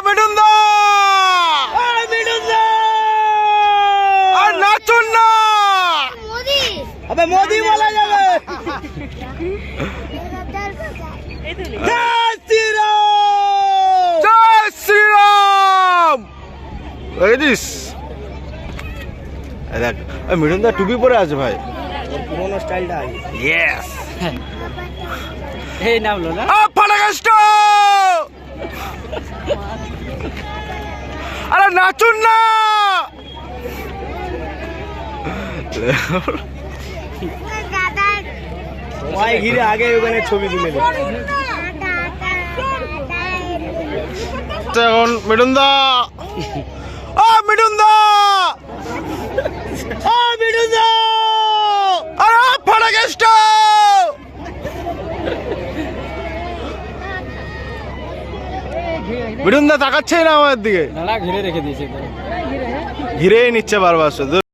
মিঠুন দা আর নাচুন না, মোদি বলা যাবে। জয় শ্রীরাম, জয় শ্রীরাম। দেখ মিঠুন দা টুপি পরে আছে ভাই, পুরোনো স্টাইলটা। ইয়েস, এই নামলো না ফাটাকাষ্ট। আরে নাচুন না, সবাই ঘিরে আগে ওখানে ছবি তুলে এখন মিঠুন দা, মিঠুন দা, মিঠুন দা, আরে ফাটাকাষ্ট। মিঠুন দা তাকাচ্ছে না আমাদের দিকে, ঘিরে রেখে দিয়েছে, ঘিরে নিচ্ছে বারবার শুধু।